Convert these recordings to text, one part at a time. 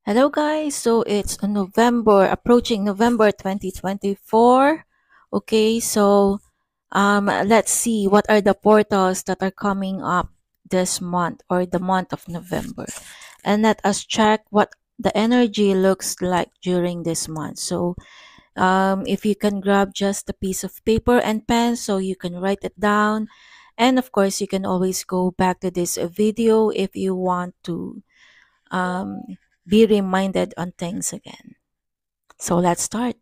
Hello guys, so it's November, approaching November 2024. Okay, so let's see what are the portals that are coming up this month or the month of November. And let us check what the energy looks like during this month. So if you can grab just a piece of paper and pen so you can write it down. And of course, you can always go back to this video if you want to um, be reminded on things again. So let's start.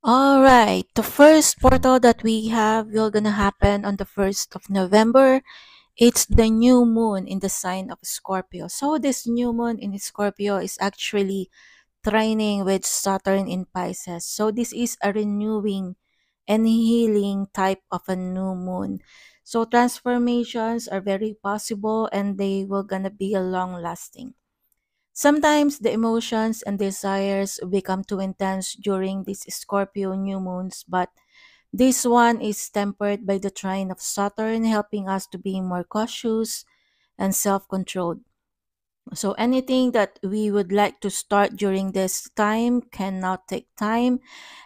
All right, the first portal that we have will gonna happen on the 1st of November. It's the new moon in the sign of Scorpio. So this new moon in Scorpio is actually trining with Saturn in Pisces. So this is a renewing and healing type of a new moon. So transformations are very possible and they will gonna be a long lasting. Sometimes the emotions and desires become too intense during these Scorpio new moons, but this one is tempered by the trine of Saturn, helping us to be more cautious and self-controlled. So anything that we would like to start during this time can now take time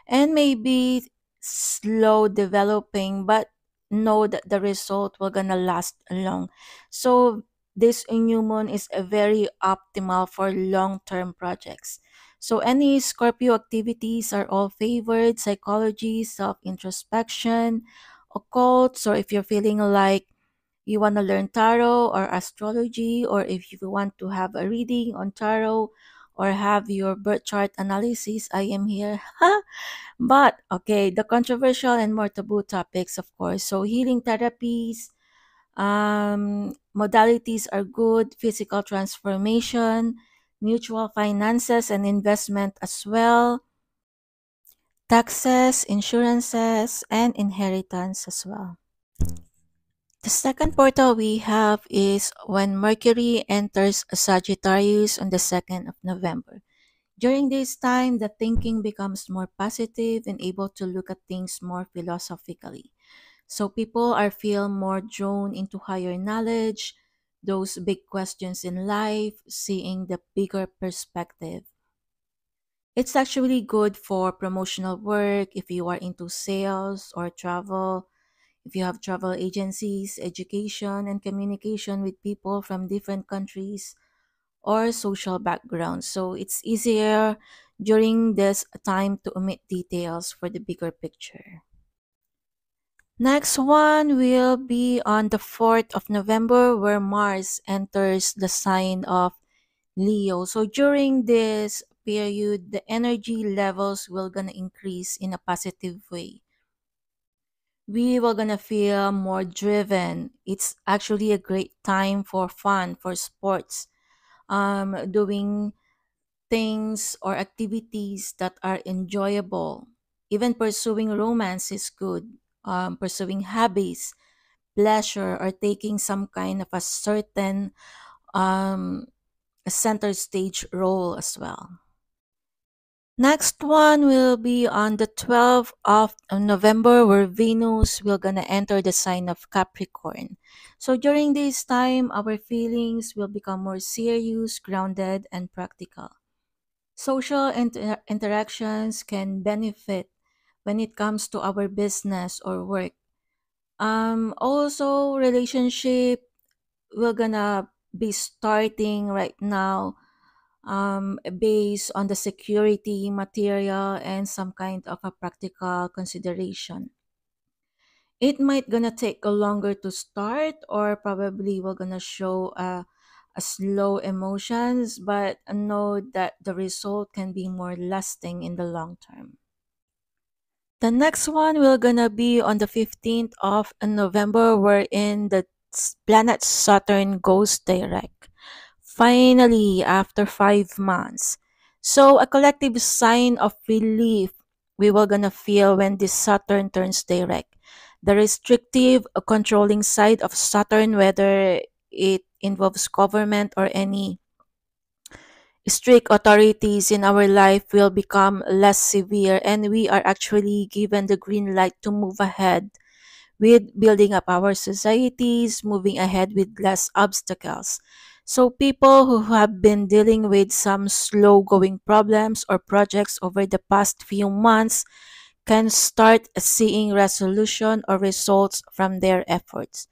and maybe slow developing, but know that the result will gonna last long. So this new moon is a very optimal for long-term projects. So any Scorpio activities are all favored: psychology, self-introspection, occults, or if you're feeling like you want to learn tarot or astrology, or if you want to have a reading on tarot or have your birth chart analysis, I am here. But okay, the controversial and more taboo topics, of course. So healing therapies, modalities are good, physical transformation, mutual finances and investment as well, taxes, insurances, and inheritance as well. The second portal we have is when Mercury enters Sagittarius on the 2nd of November. During this time, the thinking becomes more positive and able to look at things more philosophically. So people are feel more drawn into higher knowledge, those big questions in life, seeing the bigger perspective. It's actually good for promotional work if you are into sales or travel, if you have travel agencies, education, and communication with people from different countries or social backgrounds. So it's easier during this time to omit details for the bigger picture. Next one will be on the 4th of November, where Mars enters the sign of Leo. So during this period, the energy levels will gonna increase in a positive way. We were gonna feel more driven. It's actually a great time for fun, for sports, doing things or activities that are enjoyable. Even pursuing romance is good. Pursuing hobbies, pleasure, or taking some kind of a certain um, center stage role as well. Next one will be on the 12th of November, where Venus will gonna enter the sign of Capricorn. So during this time, our feelings will become more serious, grounded, and practical. Social interactions can benefit when it comes to our business or work. Also, relationship will gonna be starting right now, based on the security material and some kind of a practical consideration. It might gonna take a longer to start, or probably we're gonna show a slow emotions, but know that the result can be more lasting in the long term. The next one will gonna be on the 15th of November, wherein the planet Saturn goes direct. Finally, after 5 months. So a collective sign of relief we will gonna feel when this Saturn turns direct. The restrictive, controlling side of Saturn, whether it involves government or any strict authorities in our life will become less severe, and we are actually given the green light to move ahead with building up our societies, moving ahead with less obstacles. So, people who have been dealing with some slow going problems or projects over the past few months can start seeing resolution or results from their efforts.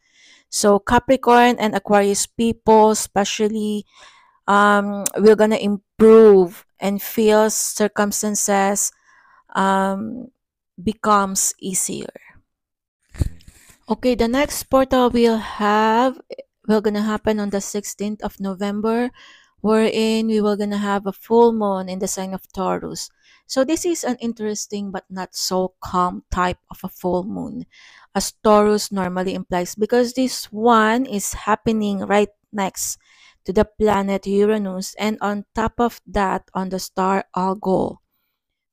So, Capricorn and Aquarius people, especially, we're gonna improve and feel circumstances um, becomes easier. Okay, the next portal we'll have will gonna happen on the 16th of November, wherein we will gonna have a full moon in the sign of Taurus. So this is an interesting but not so calm type of a full moon, as Taurus normally implies, because this one is happening right next to the planet Uranus, and on top of that on the star Algol,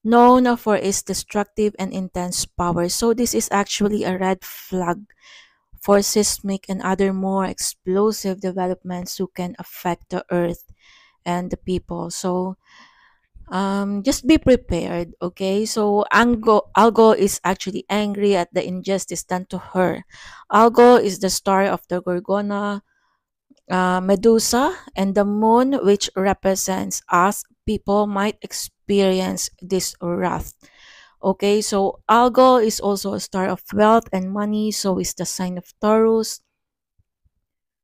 known for its destructive and intense power. So this is actually a red flag for seismic and other more explosive developments who can affect the earth and the people. So just be prepared, okay? So Algo is actually angry at the injustice done to her. Algo is the star of the Gorgona, Medusa, and the moon, which represents us people, might experience this wrath. Okay, so Algo is also a star of wealth and money, so is the sign of Taurus.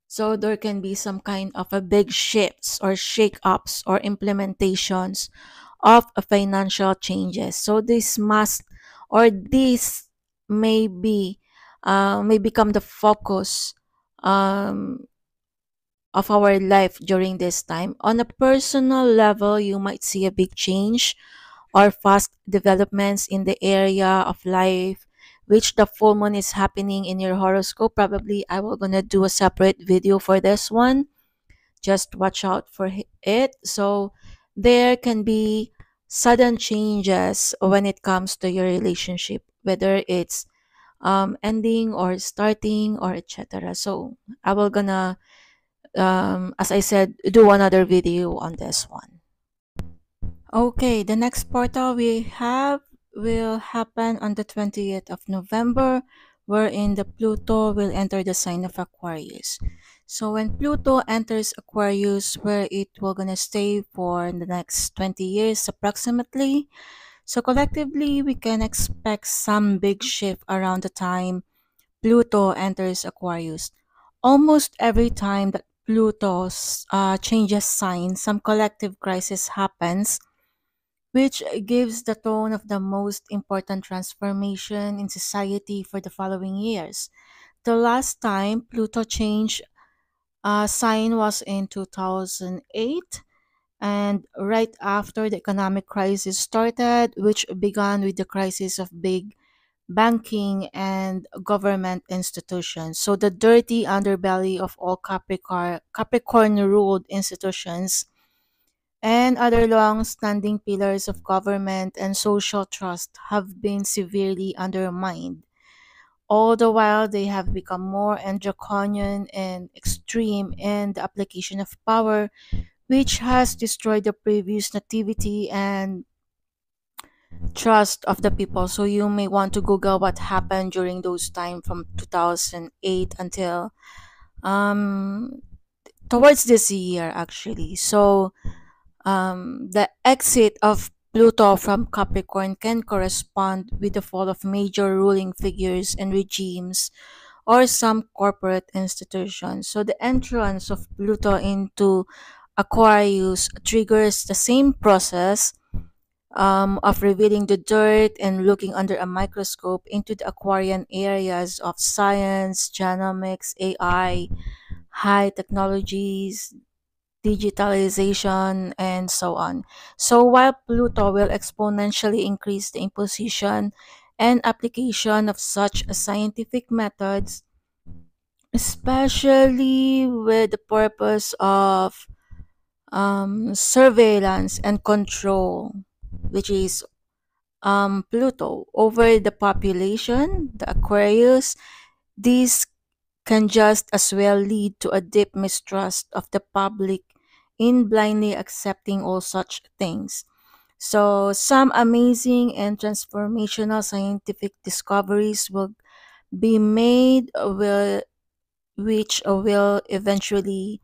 So there can be some kind of a big shifts or shake-ups or implementations of a financial changes. So this may be may become the focus um, of our life during this time. On a personal level, you might see a big change or fast developments in the area of life which the full moon is happening in your horoscope. Probably I will gonna do a separate video for this one. Just watch out for it. So there can be sudden changes when it comes to your relationship, whether it's ending or starting or etc. So I will gonna as I said, do another video on this one. Okay, the next portal we have will happen on the 20th of November, wherein the Pluto will enter the sign of Aquarius. So when Pluto enters Aquarius, where it will gonna stay for the next 20 years approximately, so collectively we can expect some big shift around the time Pluto enters Aquarius. Almost every time that Pluto changes sign, some collective crisis happens, which gives the tone of the most important transformation in society for the following years. The last time Pluto changed sign was in 2008, and right after the economic crisis started, which began with the crisis of big banking and government institutions. So the dirty underbelly of all Capricorn ruled institutions and other long-standing pillars of government and social trust have been severely undermined. All the while, they have become more and draconian and extreme in the application of power, which has destroyed the previous nativity and trust of the people. So you may want to Google what happened during those time from 2008 until um towards this year actually. So the exit of Pluto from Capricorn can correspond with the fall of major ruling figures and regimes or some corporate institutions. So the entrance of Pluto into Aquarius triggers the same process of revealing the dirt and looking under a microscope into the Aquarian areas of science, genomics, AI, high technologies, digitalization, and so on. So while Pluto will exponentially increase the imposition and application of such scientific methods, especially with the purpose of surveillance and control, which is Pluto over the population, the Aquarius, these can just as well lead to a deep mistrust of the public in blindly accepting all such things. So, some amazing and transformational scientific discoveries will be made, which will eventually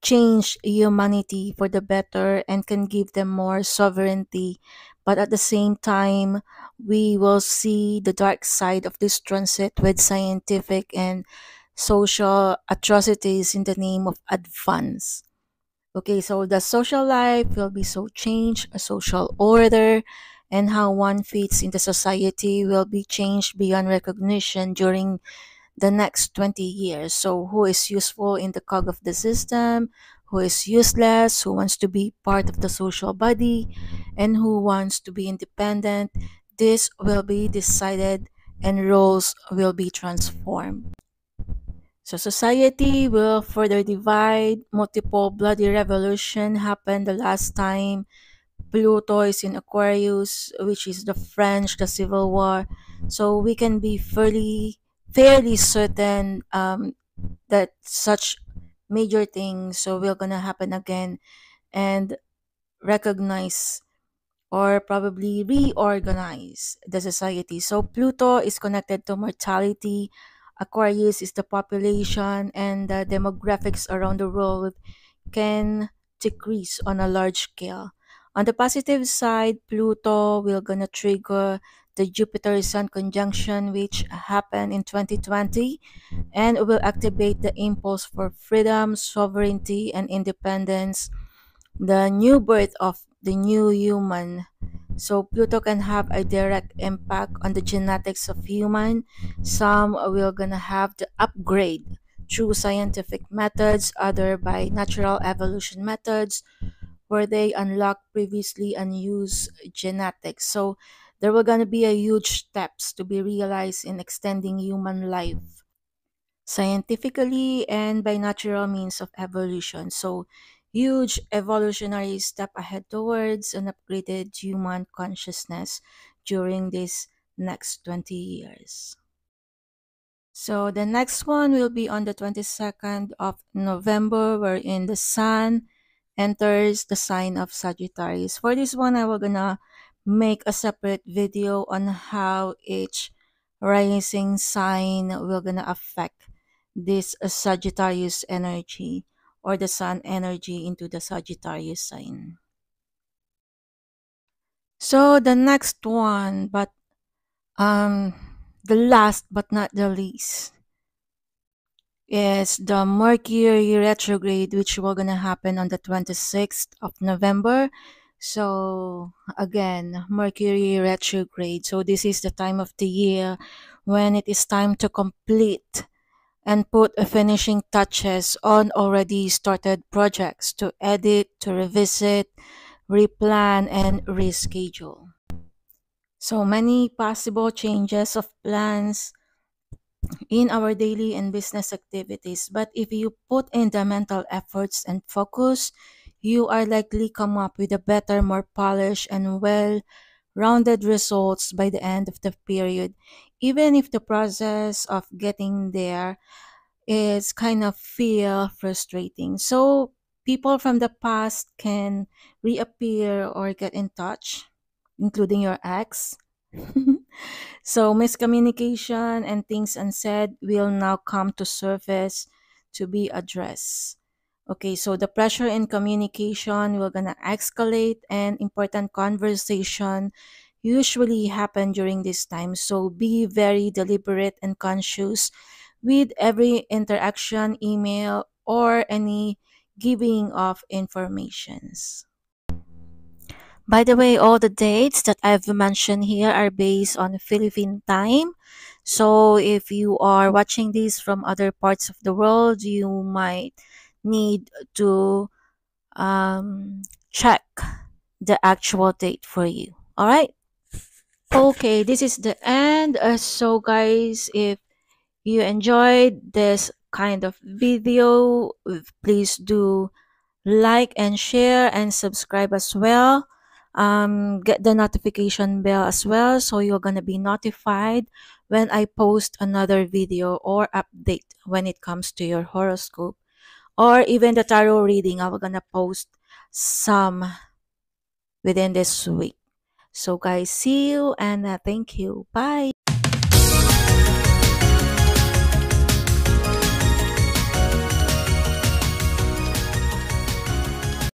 change humanity for the better and can give them more sovereignty. But at the same time, we will see the dark side of this transit with scientific and social atrocities in the name of advance. Okay, so the social life will be so changed, a social order, and how one fits into society will be changed beyond recognition during the next 20 years. So, who is useful in the cog of the system, who is useless, who wants to be part of the social body, and who wants to be independent, this will be decided and roles will be transformed. So society will further divide. Multiple bloody revolution happened the last time. Pluto is in Aquarius, which is the French, the Civil War. So we can be fairly certain that such major things so will gonna happen again and recognize or probably reorganize the society. So Pluto is connected to mortality, Aquarius is the population, and the demographics around the world can decrease on a large scale. On the positive side, Pluto will gonna trigger the Jupiter Sun conjunction which happened in 2020 and will activate the impulse for freedom, sovereignty and independence, the new birth of the new human. So Pluto can have a direct impact on the genetics of human. Some will gonna have the upgrade through scientific methods, other by natural evolution methods, where they unlock previously unused genetics. So there will gonna be a huge steps to be realized in extending human life scientifically and by natural means of evolution. So, huge evolutionary step ahead towards an upgraded human consciousness during these next 20 years. So, the next one will be on the 22nd of November, wherein the sun enters the sign of Sagittarius. For this one, I will gonna make a separate video on how each rising sign will gonna affect this Sagittarius energy or the sun energy into the Sagittarius sign. So the next one, but um the last but not the least is the Mercury retrograde, which will gonna happen on the 26th of November. So again, Mercury retrograde. So this is the time of the year when it is time to complete and put a finishing touches on already started projects, to edit, to revisit, replan, and reschedule. So many possible changes of plans in our daily and business activities. But if you put in the mental efforts and focus, you are likely come up with a better, more polished, and well-rounded results by the end of the period. Even if the process of getting there is kind of feel frustrating. So people from the past can reappear or get in touch, including your ex. So miscommunication and things unsaid will now come to surface to be addressed. Okay, so the pressure in communication will gonna escalate and important conversation usually happen during this time. So be very deliberate and conscious with every interaction, email, or any giving of informations. By the way, all the dates that I've mentioned here are based on Philippine time. So if you are watching this from other parts of the world, you might need to check the actual date for you. All right. Okay, this is the end. So, guys, if you enjoyed this kind of video, please do like and share and subscribe as well. Get the notification bell as well so you're gonna be notified when I post another video or update when it comes to your horoscope. or even the tarot reading. I'm gonna post some within this week. So guys, see you and thank you. Bye.